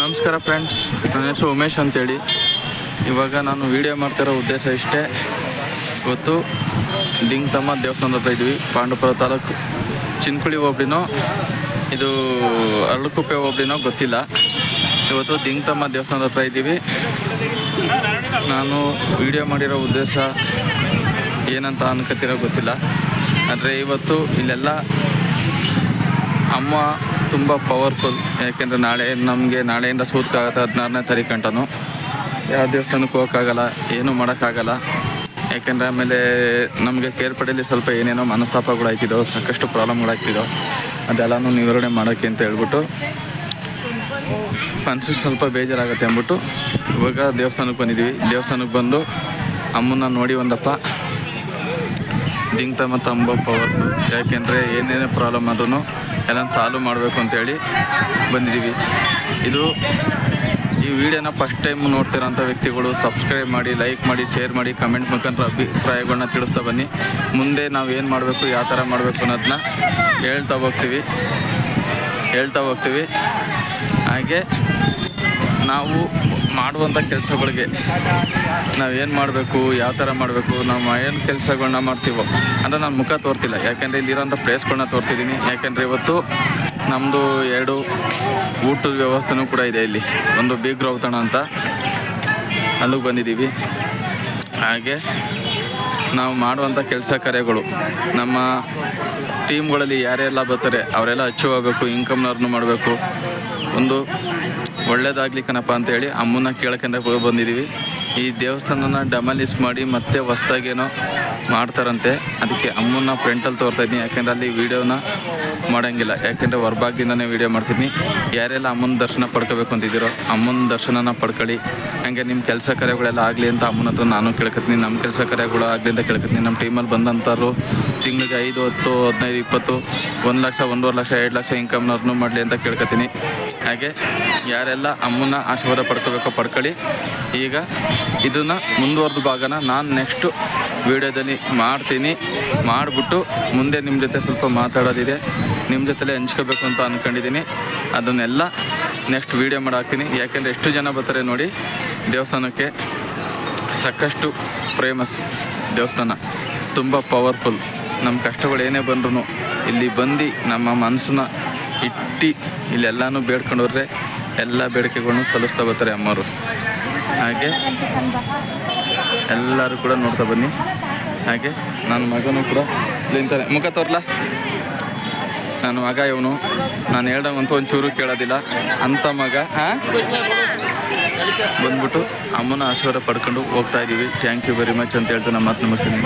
ನಮಸ್ಕಾರ ಫ್ರೆಂಡ್ಸ್, ನನ್ನ ಹೆಸರು ಉಮೇಶ್ ಅಂತೇಳಿ. ಇವಾಗ ನಾನು ವಿಡಿಯೋ ಮಾಡ್ತಿರೋ ಉದ್ದೇಶ ಇಷ್ಟೇ. ಇವತ್ತು ದಿಂಗ್ತಮ್ಮ ದೇವಸ್ಥಾನದ ಹತ್ರ ಇದ್ವಿ. ಪಾಂಡವಪುರ ತಾಲೂಕು ಚಿನ್ಕುಳಿ ಹೋಬಳಿನೋ ಇದು ಅರಳುಕುಪ್ಪೆ ಹೋಬಳಿನೋ ಗೊತ್ತಿಲ್ಲ. ಇವತ್ತು ದಿಂಗ್ತಮ್ಮ ದೇವಸ್ಥಾನದ ಹತ್ರ ಇದ್ದೀವಿ. ನಾನು ವಿಡಿಯೋ ಮಾಡಿರೋ ಉದ್ದೇಶ ಏನಂತ ಅನ್ಕೋತಿರೋ ಗೊತ್ತಿಲ್ಲ. ಆದರೆ ಇವತ್ತು ಇಲ್ಲೆಲ್ಲ ಅಮ್ಮ ತುಂಬ ಪವರ್ಫುಲ್. ಯಾಕೆಂದರೆ ನಾಳೆಯಿಂದ ಸೂತ್ಕಾಗತ್ತೆ 16ನೇ ತಾರೀಕು ಗಂಟನೂ ಯಾವ ದೇವಸ್ಥಾನಕ್ಕೆ ಹೋಗೋಕ್ಕಾಗಲ್ಲ, ಏನೂ ಮಾಡೋಕ್ಕಾಗಲ್ಲ. ಯಾಕೆಂದರೆ ಆಮೇಲೆ ನಮಗೆ ಕೇರ್ಪಡೆಯಲ್ಲಿ ಸ್ವಲ್ಪ ಏನೇನೋ ಮನಸ್ತಾಪಗಳಾಗ್ತಿದ್ದೋ, ಸಾಕಷ್ಟು ಪ್ರಾಬ್ಲಮ್ಗಳಾಗ್ತಿದ್ದೋ, ಅದೆಲ್ಲನೂ ನಿವಾರಣೆ ಮಾಡೋಕ್ಕೆ ಅಂತ ಹೇಳ್ಬಿಟ್ಟು ಮನಸ್ಸಿಗೆ ಸ್ವಲ್ಪ ಬೇಜಾರಾಗುತ್ತೆ ಅಂದ್ಬಿಟ್ಟು ಇವಾಗ ದೇವಸ್ಥಾನಕ್ಕೆ ಬಂದಿದ್ದೀವಿ. ದೇವಸ್ಥಾನಕ್ಕೆ ಬಂದು ಅಮ್ಮನ್ನ ನೋಡಿ ಒಂದಪ್ಪ. ದಿಂಗ್ತಮ್ಮ ತುಂಬ ಪವರ್ಫುಲ್. ಯಾಕೆಂದರೆ ಏನೇನೇ ಪ್ರಾಬ್ಲಮ್ ಆದ್ರೂ ಎಲ್ಲ ಸಾಲ್ವ್ ಮಾಡಬೇಕು ಅಂತೇಳಿ ಬಂದಿದ್ದೀವಿ. ಈ ವಿಡಿಯೋನ ಫಸ್ಟ್ ಟೈಮ್ ನೋಡ್ತಿರೋಂಥ ವ್ಯಕ್ತಿಗಳು ಸಬ್ಸ್ಕ್ರೈಬ್ ಮಾಡಿ, ಲೈಕ್ ಮಾಡಿ, ಶೇರ್ ಮಾಡಿ, ಕಮೆಂಟ್ ಮುಖಾಂತರ ಅಭಿಪ್ರಾಯಗಳನ್ನ ತಿಳಿಸ್ತಾ ಬನ್ನಿ. ಮುಂದೆ ನಾವು ಏನು ಮಾಡಬೇಕು, ಯಾವ ಥರ ಮಾಡಬೇಕು ಅನ್ನೋದನ್ನ ಹೇಳ್ತಾ ಹೋಗ್ತೀವಿ. ಹಾಗೆ ನಾವು ಮಾಡುವಂಥ ಕೆಲಸಗಳಿಗೆ ನಾವೇನು ಮಾಡಬೇಕು, ಯಾವ ಥರ ಮಾಡಬೇಕು, ನಾವು ಏನು ಕೆಲಸಗಳನ್ನ ಮಾಡ್ತೀವೋ ಅಂದರೆ ನಾನು ಮುಖ ತೋರ್ತಿಲ್ಲ. ಯಾಕೆಂದರೆ ಇಲ್ಲಿರೋಂಥ ಪ್ಲೇಸ್ಗಳನ್ನ ತೋರ್ತಿದ್ದೀನಿ. ಯಾಕೆಂದರೆ ಇವತ್ತು ನಮ್ಮದು 2 ಊಟದ ವ್ಯವಸ್ಥೆನೂ ಕೂಡ ಇದೆ. ಇಲ್ಲಿ ಒಂದು ಬೀಗ್ರ ಔತಣ ಅಂತ, ಅಲ್ಲಿಗೆ ಬಂದಿದ್ದೀವಿ. ಹಾಗೆ ನಾವು ಮಾಡುವಂಥ ಕೆಲಸ ಕಾರ್ಯಗಳು ನಮ್ಮ ಟೀಮ್ಗಳಲ್ಲಿ ಯಾರೆಲ್ಲ ಬರ್ತಾರೆ ಅವರೆಲ್ಲ ಹೋಗಬೇಕು, ಇನ್ಕಮ್ನವ್ರನ್ನೂ ಮಾಡಬೇಕು. ಒಂದು ಒಳ್ಳೇದಾಗಲಿ ಕಣಪ್ಪ ಅಂತೇಳಿ ಅಮ್ಮನ್ನ ಕೇಳ್ಕೊಂಡು ಬಂದಿದ್ದೀವಿ. ಈ ದೇವಸ್ಥಾನನ ಡೆಮಾಲಿಸ್ ಮಾಡಿ ಮತ್ತೆ ಹೊಸ್ದಾಗೇನೋ ಮಾಡ್ತಾರಂತೆ. ಅದಕ್ಕೆ ಅಮ್ಮನ್ನ ಫ್ರಂಟಲ್ಲಿ ತೋರ್ತಾಯಿದ್ದೀನಿ. ಯಾಕೆಂದರೆ ಅಲ್ಲಿ ವೀಡಿಯೋನ ಮಾಡೋಂಗಿಲ್ಲ. ಯಾಕೆಂದರೆ ಹೊರಭಾಗದಿಂದನೇ ವೀಡಿಯೋ ಮಾಡ್ತೀನಿ. ಯಾರೆಲ್ಲ ಅಮ್ಮನ ದರ್ಶನ ಪಡ್ಕೋಬೇಕು ಅಂತಿದ್ದೀರೋ ಅಮ್ಮನ ದರ್ಶನನ ಪಡ್ಕೊಳ್ಳಿ. ಹಾಗೆ ನಿಮ್ಮ ಕೆಲಸ ಕಾರ್ಯಗಳೆಲ್ಲ ಆಗಲಿ ಅಂತ ಅಮ್ಮನ ಹತ್ರ ನಾನು ಕೇಳ್ಕೊತೀನಿ. ನಮ್ಮ ಕೆಲಸ ಕಾರ್ಯಗಳು ಆಗಲಿ ಅಂತ ಕೇಳ್ಕೊತೀನಿ. ನಮ್ಮ ಟೀಮಲ್ಲಿ ಬಂದಂಥವ್ರು ತಿಂಗಳಿಗೆ 5, 10, 15, 20, 1 ಲಕ್ಷ, 1.5 ಲಕ್ಷ, 2 ಲಕ್ಷ ಇನ್ಕಮ್ನವ್ರನ್ನೂ ಮಾಡಲಿ ಅಂತ ಕೇಳ್ಕೊತೀನಿ. ಹಾಗೆ ಯಾರೆಲ್ಲ ಅಮ್ಮನ ಆಶೀರ್ವಾದ ಪಡ್ಕೋಬೇಕೋ ಪಡ್ಕೊಳ್ಳಿ. ಈಗ ಇದನ್ನು ಮುಂದುವರೆದ ಭಾಗನ ನಾನು ನೆಕ್ಸ್ಟು ವೀಡಿಯೋದಲ್ಲಿ ಮಾಡಿಬಿಟ್ಟು ಮುಂದೆ ನಿಮ್ಮ ಜೊತೆ ಸ್ವಲ್ಪ ಮಾತಾಡೋದಿದೆ, ನಿಮ್ಮ ಜೊತೆಲೇ ಹಂಚ್ಕೋಬೇಕು ಅಂತ ಅಂದ್ಕೊಂಡಿದ್ದೀನಿ. ಅದನ್ನೆಲ್ಲ ನೆಕ್ಸ್ಟ್ ವೀಡಿಯೋ ಮಾಡಾಕ್ತೀನಿ. ಯಾಕೆಂದರೆ ಎಷ್ಟು ಜನ ಬರ್ತಾರೆ ನೋಡಿ ದೇವಸ್ಥಾನಕ್ಕೆ. ಸಾಕಷ್ಟು ಫೇಮಸ್ ದೇವಸ್ಥಾನ, ತುಂಬ ಪವರ್ಫುಲ್. ನಮ್ಮ ಕಷ್ಟಗಳು ಏನೇ ಬಂದ್ರೂ ಇಲ್ಲಿ ಬಂದು ನಮ್ಮ ಮನಸ್ಸನ್ನ ಇಟ್ಟು ಇಲ್ಲೆಲ್ಲನೂ ಬೇಡ್ಕೊಂಡವ್ರೆ ಎಲ್ಲ ಬೇಡಿಕೆಗಳನ್ನು ಸಲ್ಲಿಸ್ತಾ ಬರ್ತಾರೆ ಅಮ್ಮವರು. ಹಾಗೆ ಎಲ್ಲರೂ ಕೂಡ ನೋಡ್ತಾ ಬನ್ನಿ. ಹಾಗೆ ನನ್ನ ಮಗನೂ ಕೂಡ ನಿಂತಾನೆ. ಮುಖ ತೋರ್ಲ, ನನ್ನ ಮಗ ಇವನು. ನಾನು ಹೇಳ್ದಂತ ಒಂಚೂರು ಕೇಳೋದಿಲ್ಲ ಅಂಥ ಮಗ. ಬಂದ್ಬಿಟ್ಟು ಅಮ್ಮನ ಆಶೀರ್ವಾದ ಪಡ್ಕೊಂಡು ಹೋಗ್ತಾ ಇದ್ದೀವಿ. ಥ್ಯಾಂಕ್ ಯು ವೆರಿ ಮಚ್ ಅಂತ ಹೇಳ್ತಾ ನಮ್ಮ ಮಾತು ಮುಗಿಸ್ತೀನಿ.